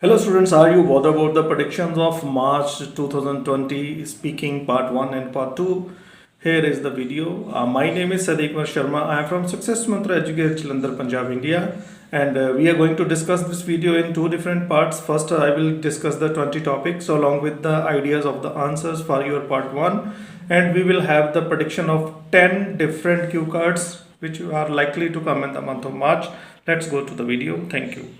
Hello students, are you bothered about the predictions of March 2020 speaking part 1 and part 2? Here is the video. My name is Sadiq Sharma. I am from Success Mantra Educate Jalandhar, Punjab, India, and we are going to discuss this video in two different parts. First, I will discuss the 20 topics along with the ideas of the answers for your part 1, and we will have the prediction of 10 different cue cards which are likely to come in the month of March. Let's go to the video. Thank you.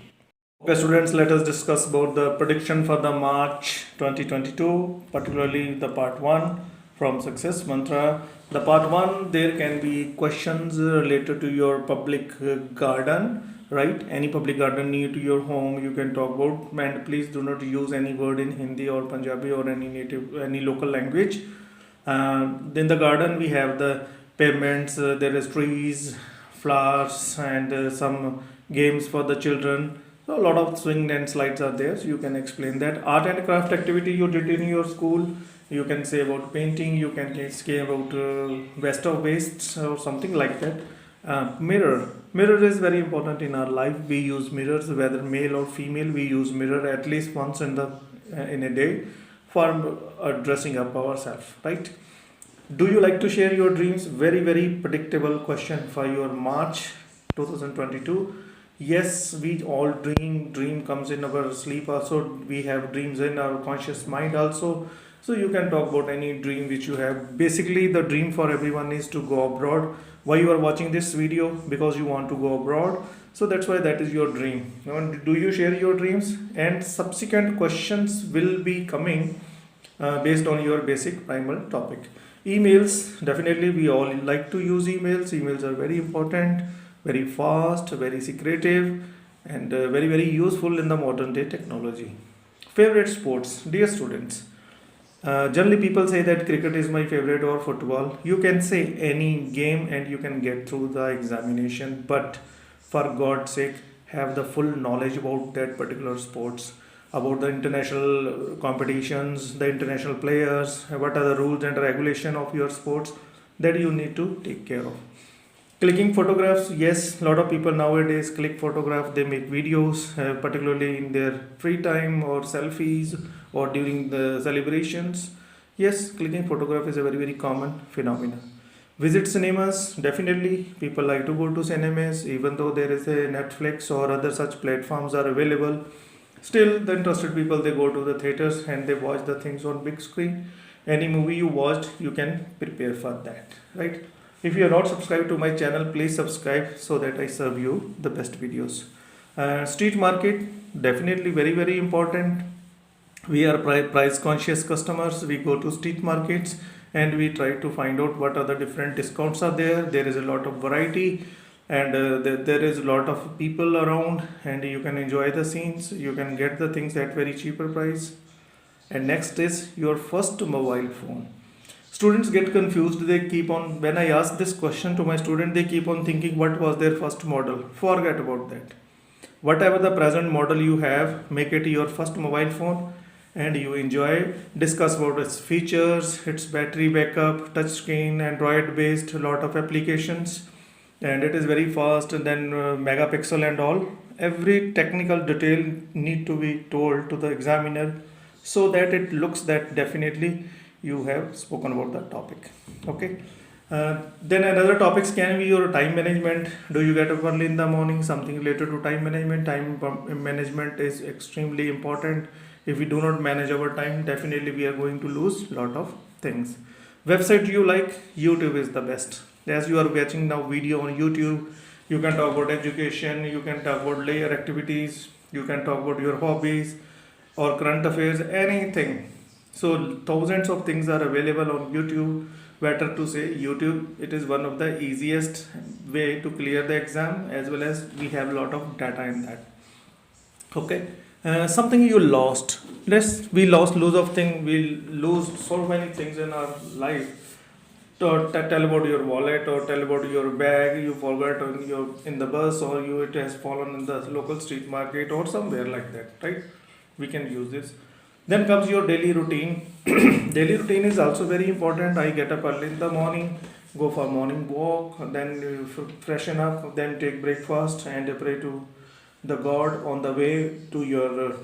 Okay, students, let us discuss about the prediction for the March 2022, particularly the part 1 from Success Mantra. The part 1, there can be questions related to your public garden, right? Any public garden near to your home you can talk about, and please do not use any word in Hindi or Punjabi or any local language. In the garden we have the pavements, there is trees, flowers, and some games for the children. So a lot of swing and slides are there, so you can explain that. Art and craft activity you did in your school, you can say about painting, you can say about waste of waste or something like that. Mirror is very important in our life. We use mirrors, whether male or female. We use mirror at least once in a day for dressing up ourselves, right? Do you like to share your dreams? Very predictable question for your March 2022. Yes, we all dream comes in our sleep also. We have dreams in our conscious mind also. So you can talk about any dream which you have. Basically, the dream for everyone is to go abroad. Why you are watching this video? Because you want to go abroad. So that's why that is your dream. Do you share your dreams? And subsequent questions will be coming based on your basic primal topic. Emails, definitely we all like to use emails. Emails are very important, very fast, very secretive, and very useful in the modern day technology. Favorite sports, dear students. Generally people say that cricket is my favorite or football. You can say any game and you can get through the examination, but for God's sake have the full knowledge about that particular sports, about the international competitions, the international players, what are the rules and regulation of your sports, that you need to take care of. Clicking photographs, yes, a lot of people nowadays click photographs, they make videos, particularly in their free time or selfies or during the celebrations. Yes, clicking photograph is a very common phenomenon. Visit cinemas, definitely people like to go to cinemas, even though there is a Netflix or other such platforms are available. Still, the interested people, they go to the theaters and they watch the things on big screen. Any movie you watched, you can prepare for that, right? If you are not subscribed to my channel, please subscribe so that I serve you the best videos. Street market, definitely very important. We are price conscious customers. We go to street markets and we try to find out what are the different discounts are there. There is a lot of variety, and there is a lot of people around, and you can enjoy the scenes. You can get the things at very cheaper price. And next is your first mobile phone. Students get confused. They keep on, when I ask this question to my student, they keep on thinking what was their first model. Forget about that. Whatever the present model you have, make it your first mobile phone and you enjoy. Discuss about its features, its battery backup, touchscreen, Android based, a lot of applications, and it is very fast, and then megapixel and all. Every technical detail need to be told to the examiner so that it looks that definitely you have spoken about that topic. Okay. Then another topics can be your time management. Do you get up early in the morning? Something related to time management. Time management is extremely important. If we do not manage our time, definitely we are going to lose a lot of things. Website you like? YouTube is the best. As you are watching now video on YouTube, you can talk about education, you can talk about layer activities, you can talk about your hobbies or current affairs, anything. So thousands of things are available on YouTube. Better to say YouTube, it is one of the easiest way to clear the exam, as well as we have a lot of data in that. Okay. Something you lost. We lose of thing. We lose so many things in our life. So tell about your wallet or tell about your bag you forgot in the bus, or it has fallen in the local street market or somewhere like that, right? We can use this. Then comes your daily routine. Daily routine is also very important. I get up early in the morning, go for morning walk, then freshen up, then take breakfast and pray to the God on the way to your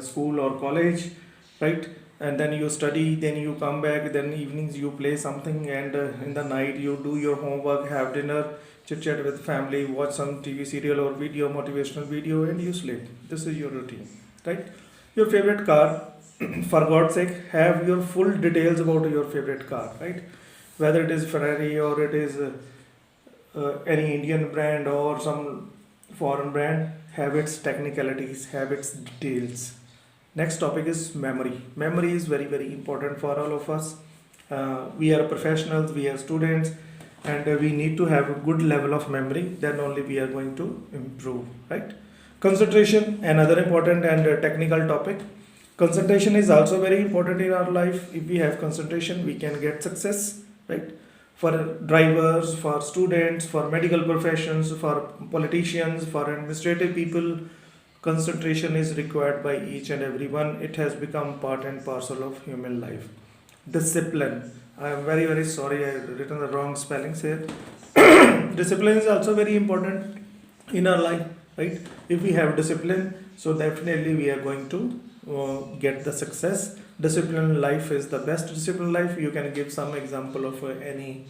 school or college, right? And then you study, then you come back, then evenings you play something, and in the night you do your homework, have dinner, chit chat with family, watch some TV serial or video, motivational video, and you sleep. This is your routine, right? Your favorite car, for God's sake, have your full details about your favorite car, right? Whether it is Ferrari or it is any Indian brand or some foreign brand, have its technicalities, have its details. Next topic is memory. Memory is very, very important for all of us. We are professionals, we are students, and we need to have a good level of memory. Then only we are going to improve, right? Concentration, another important and technical topic. Concentration is also very important in our life. If we have concentration, we can get success, right? For drivers, for students, for medical professions, for politicians, for administrative people, concentration is required by each and everyone. It has become part and parcel of human life. Discipline. I am very, very sorry, I have written the wrong spellings here. Discipline is also very important in our life, right? If we have discipline, so definitely we are going to get the success. Disciplined life is the best disciplined life. You can give some example of any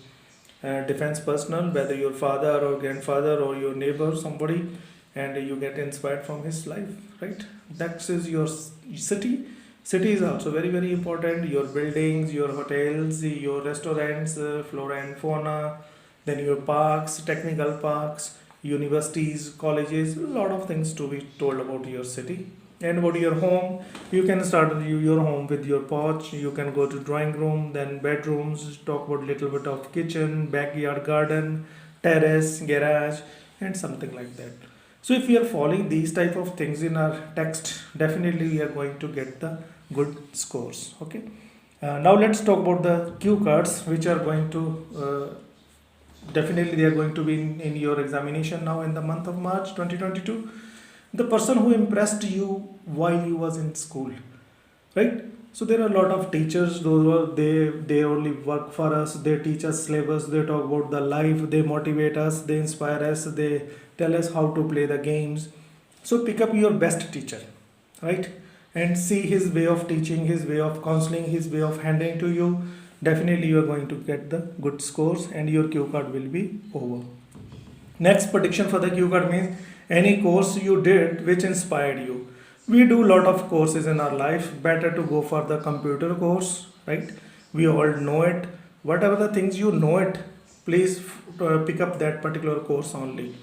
defense personnel, whether your father or grandfather or your neighbor, somebody, and you get inspired from his life, right? That is your city. City is also very, very important. Your buildings, your hotels, your restaurants, flora and fauna, then your parks, technical parks, universities, colleges, a lot of things to be told about your city. And about your home, you can start your home with your porch. You can go to drawing room, then bedrooms, talk about little bit of kitchen, backyard garden, terrace, garage, and something like that. So if we are following these type of things in our text, definitely we are going to get the good scores. Okay. Now let's talk about the cue cards, which are going to definitely they are going to be in your examination now in the month of March 2022. The person who impressed you while you was in school, right? So there are a lot of teachers. Those are they only work for us. They teach us syllabus. They talk about the life. They motivate us. They inspire us. They tell us how to play the games. So pick up your best teacher, right? And see his way of teaching, his way of counseling, his way of handling to you. Definitely you are going to get the good scores and your cue card will be over. Next prediction for the cue card means any course you did which inspired you. We do a lot of courses in our life. Better to go for the computer course, right? We all know it. Whatever the things you know it, please pick up that particular course only.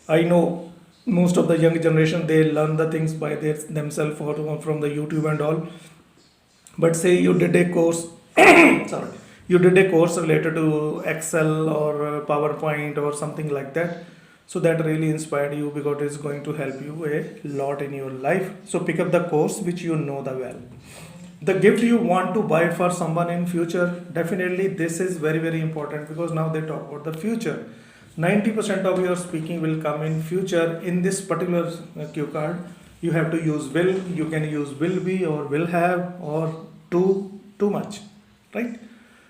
I know most of the young generation, they learn the things by themselves or from the YouTube and all. But say you did a course, sorry, you did a course related to Excel or PowerPoint or something like that. So that really inspired you because it's going to help you a lot in your life. So pick up the course which you know the well. The gift you want to buy for someone in future, definitely this is very, very important because now they talk about the future. 90% of your speaking will come in future. In this particular cue card, you have to use will. You can use will be or will have or too much, right?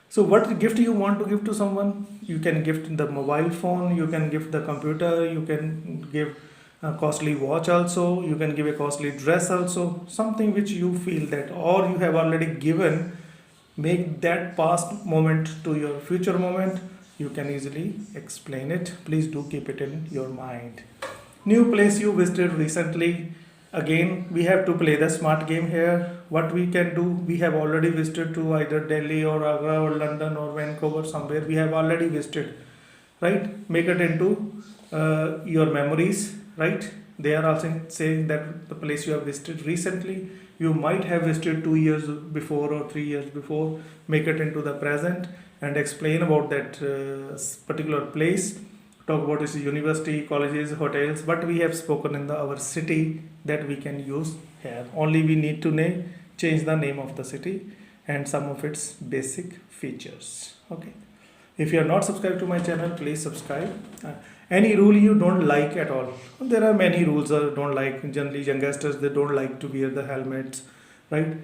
So what gift you want to give to someone? You can gift the mobile phone, you can gift the computer, you can give a costly watch also, you can give a costly dress also, something which you feel that or you have already given, make that past moment to your future moment. You can easily explain it. Please do keep it in your mind. New place you visited recently. Again, we have to play the smart game here. What we can do, we have already visited to either Delhi or Agra or London or Vancouver, somewhere we have already visited, right? Make it into your memories, right? They are also saying that the place you have visited recently, you might have visited 2 years before or 3 years before. Make it into the present and explain about that particular place. Talk about its university, colleges, hotels, but we have spoken in our city that we can use here. Only we need to change the name of the city and some of its basic features. Okay. If you are not subscribed to my channel, please subscribe. Any rule you don't like at all? There are many rules I don't like. Generally, youngsters, they don't like to wear the helmets, right?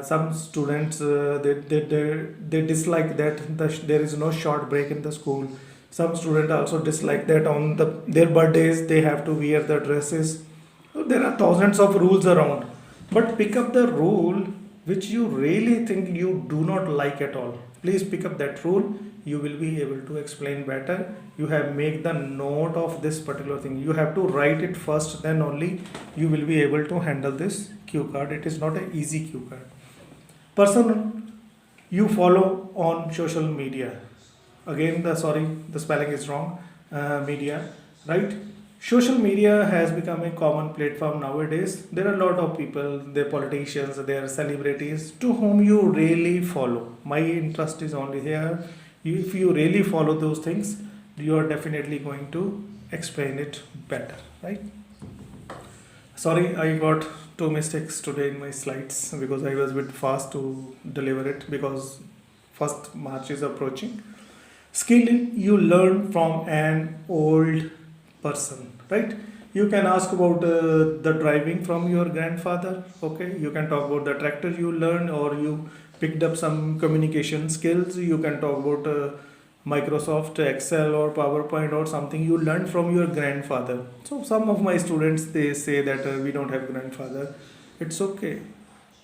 Some students they dislike that there is no short break in the school. Some students also dislike that on their birthdays they have to wear the dresses. So there are thousands of rules around. But pick up the rule which you really think you do not like at all. Please pick up that rule. You will be able to explain better. You have make the note of this particular thing. You have to write it first, then only you will be able to handle this cue card. It is not an easy cue card. Person you follow on social media. Again, the spelling is wrong. Media, right? Social media has become a common platform nowadays. There are a lot of people, they're politicians, they're celebrities to whom you really follow. My interest is only here. If you really follow those things, you are definitely going to explain it better, right? Sorry, I got two mistakes today in my slides because I was a bit fast to deliver it because 1st March is approaching. Skill you learn from an old person, right? You can ask about the driving from your grandfather. Okay, you can talk about the tractor you learned, or you picked up some communication skills. You can talk about Microsoft Excel or PowerPoint or something you learned from your grandfather. So some of my students, they say that we don't have grandfather. It's okay.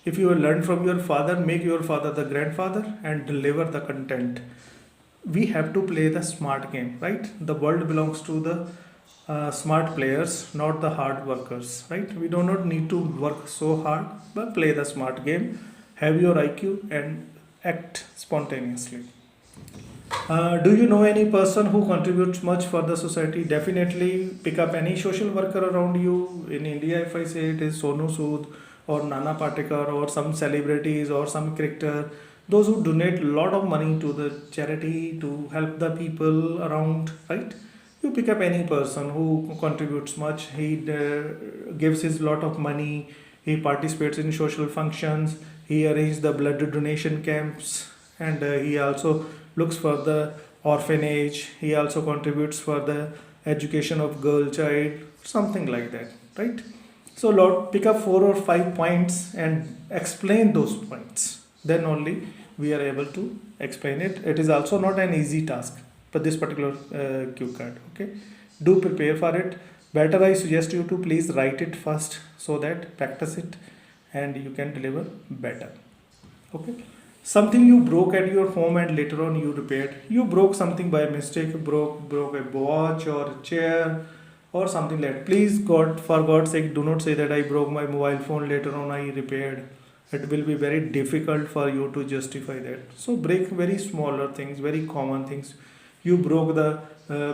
If you learn from your father, make your father the grandfather and deliver the content. We have to play the smart game, right? The world belongs to the smart players, not the hard workers, right? We do not need to work so hard, but play the smart game, have your IQ and act spontaneously. Do you know any person who contributes much for the society? Definitely pick up any social worker around you. In India, if I say it is Sonu Sood or Nana Patekar or some celebrities or some cricketer, those who donate a lot of money to the charity to help the people around, right? You pick up any person who contributes much. He gives his lot of money. He participates in social functions. He arranges the blood donation camps, and he also looks for the orphanage. He also contributes for the education of girl child, something like that, right? So Lord, pick up 4 or 5 points and explain those points. Then only we are able to explain it. It is also not an easy task for this particular cue card. Okay, do prepare for it. Better I suggest you to please write it first so that practice it and you can deliver better. Okay, something you broke at your home and later on you repaired. You broke something by mistake. Broke a watch or a chair or something like that. Please, God, for God's sake, do not say that I broke my mobile phone, later on I repaired. It will be very difficult for you to justify that. So break very smaller things, very common things. You broke the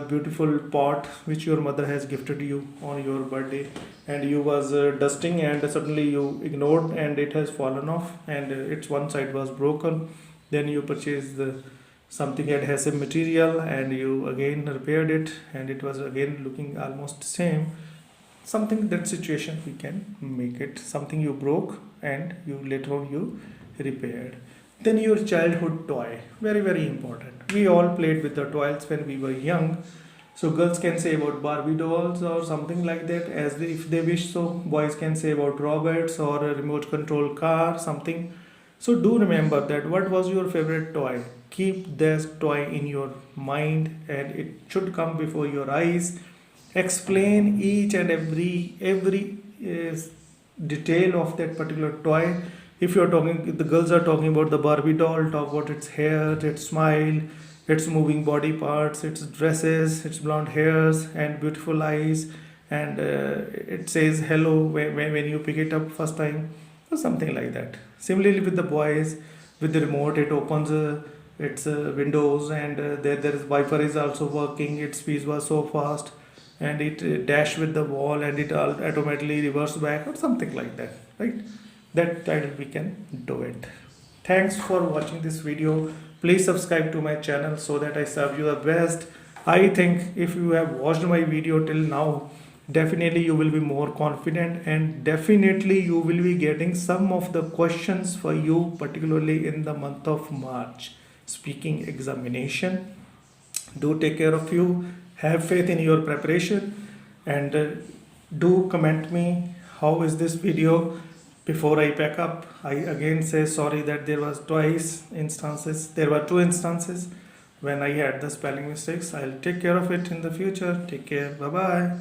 beautiful pot which your mother has gifted you on your birthday, and you was dusting and suddenly you ignored and it has fallen off and its one side was broken. Then you purchased something adhesive material and you again repaired it and it was again looking almost same. Something, that situation we can make it something you broke and you later on you repaired. Then your childhood toy, very very important. We all played with the toys when we were young. So girls can say about Barbie dolls or something like that as if they wish. So boys can say about robots or a remote control car, something. So do remember that what was your favorite toy. Keep this toy in your mind and it should come before your eyes. Explain each and every detail of that particular toy. If you're talking, if the girls are talking about the Barbie doll, talk about its hair, its smile, its moving body parts, its dresses, its blonde hairs and beautiful eyes, and it says hello when you pick it up first time, or something like that. Similarly with the boys, with the remote, it opens its windows and there is Wi-Fi is also working. Its speed was so fast and it dash with the wall and it automatically reverse back or something like that, right? That kind of we can do it. Thanks for watching this video. Please subscribe to my channel so that I serve you the best. I think if you have watched my video till now, definitely you will be more confident and definitely you will be getting some of the questions for you, particularly in the month of March speaking examination. Do take care of you. Have faith in your preparation and do comment me how is this video. Before I pack up, I again say sorry that there were 2 instances when I had the spelling mistakes. I'll take care of it in the future. Take care. Bye bye.